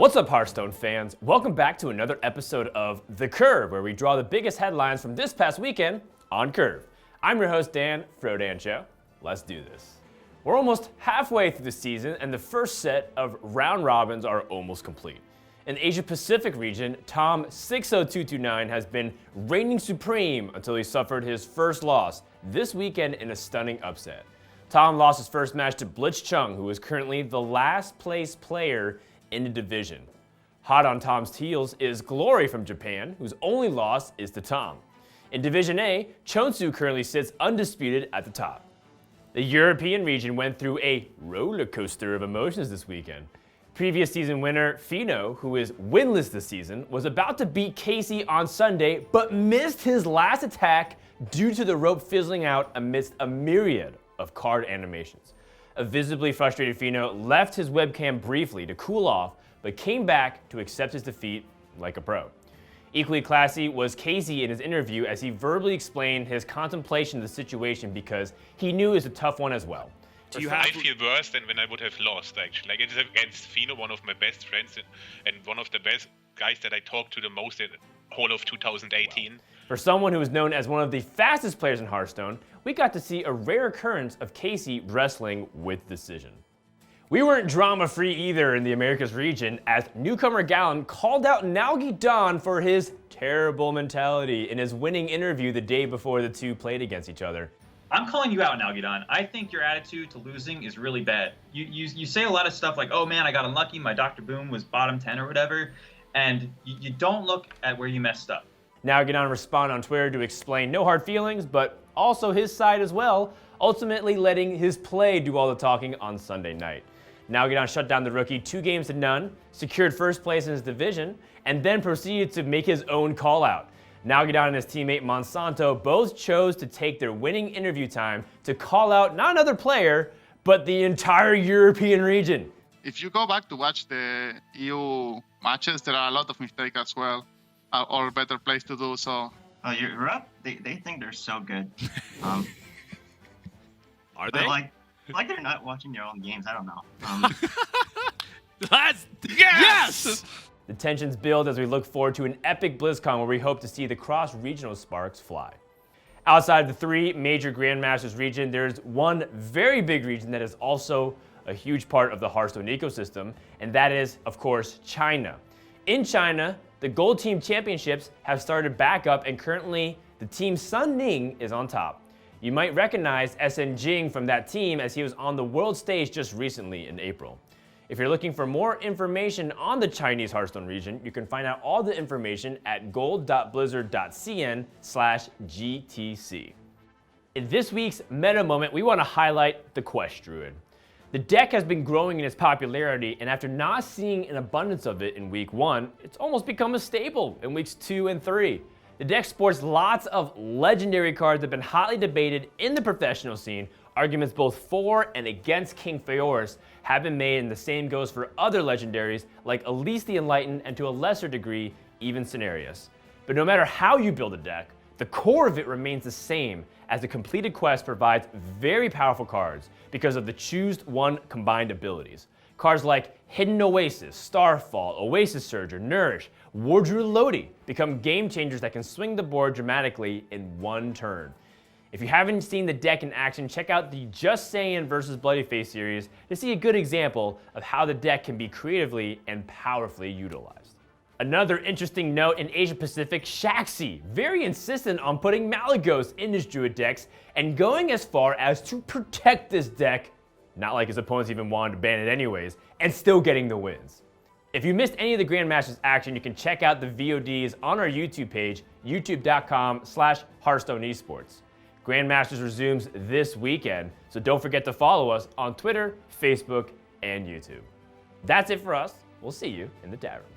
What's up, Hearthstone fans? Welcome back to another episode of The Curve, where we draw the biggest headlines from this past weekend on Curve. I'm your host, Dan Frodan Show. Let's do this. We're almost halfway through the season, and the first set of round robins are almost complete. In the Asia Pacific region, Tom 60229 has been reigning supreme until he suffered his first loss this weekend in a stunning upset. Tom lost his first match to Blitz Chung, who is currently the last place player in the division. Hot on Tom's heels is Glory from Japan, whose only loss is to Tom. In Division A, Chonsu currently sits undisputed at the top. The European region went through a roller coaster of emotions this weekend. Previous season winner Fino, who is winless this season, was about to beat Casey on Sunday, but missed his last attack due to the rope fizzling out amidst a myriad of card animations. A visibly frustrated Fino left his webcam briefly to cool off, but came back to accept his defeat like a pro. Equally classy was Casey in his interview as he verbally explained his contemplation of the situation because he knew it was a tough one as well. I feel worse than when I would have lost, actually. Like, it is against Fino, one of my best friends and one of the best guys that I talked to the most in whole of 2018. Wow. For someone who is known as one of the fastest players in Hearthstone, we got to see a rare occurrence of Casey wrestling with decision. We weren't drama-free either in the Americas region, as newcomer Gallon called out Nalgi Don for his terrible mentality in his winning interview the day before the two played against each other. I'm calling you out, Nalgidon. I think your attitude to losing is really bad. You say a lot of stuff like, oh man, I got unlucky, my Dr. Boom was bottom 10 or whatever, and you don't look at where you messed up. Nalgidon responded on Twitter to explain no hard feelings, but also his side as well, ultimately letting his play do all the talking on Sunday night. Nalgidon shut down the rookie 2-0, secured first place in his division, and then proceeded to make his own call-out. Nalgidon and his teammate Monsanto both chose to take their winning interview time to call out not another player, but the entire European region. If you go back to watch the EU matches, there are a lot of mistakes as well, or better place to do so. Oh, you're up? They think they're so good. Are they? Like they're not watching their own games. I don't know. Yes! The tensions build as we look forward to an epic BlizzCon where we hope to see the cross-regional sparks fly. Outside of the three major Grandmasters region, there's one very big region that is also a huge part of the Hearthstone ecosystem, and that is, of course, China. In China, the Gold Team Championships have started back up, and currently the team Sun Ning is on top. You might recognize SN Jing from that team as he was on the world stage just recently in April. If you're looking for more information on the Chinese Hearthstone region, you can find out all the information at gold.blizzard.cn/GTC. In this week's meta moment, we want to highlight the Quest Druid. The deck has been growing in its popularity, and after not seeing an abundance of it in week 1, it's almost become a staple in weeks 2 and 3. The deck sports lots of legendary cards that have been hotly debated in the professional scene. Arguments both for and against King Feoris have been made, and the same goes for other legendaries like Elise the Enlightened and to a lesser degree, even Cenarius. But no matter how you build a deck, the core of it remains the same, as the completed quest provides very powerful cards because of the Choose One combined abilities. Cards like Hidden Oasis, Starfall, Oasis Surger, Nourish, Wardru Lodi become game changers that can swing the board dramatically in one turn. If you haven't seen the deck in action, check out the Just Saiyan vs. Bloody Face series to see a good example of how the deck can be creatively and powerfully utilized. Another interesting note in Asia Pacific, Shaxi, very insistent on putting Malygos in his Druid decks and going as far as to protect this deck, not like his opponents even wanted to ban it anyways, and still getting the wins. If you missed any of the Grandmasters action, you can check out the VODs on our YouTube page, youtube.com/Hearthstone Esports. Grandmasters resumes this weekend, so don't forget to follow us on Twitter, Facebook, and YouTube. That's it for us. We'll see you in the chat room.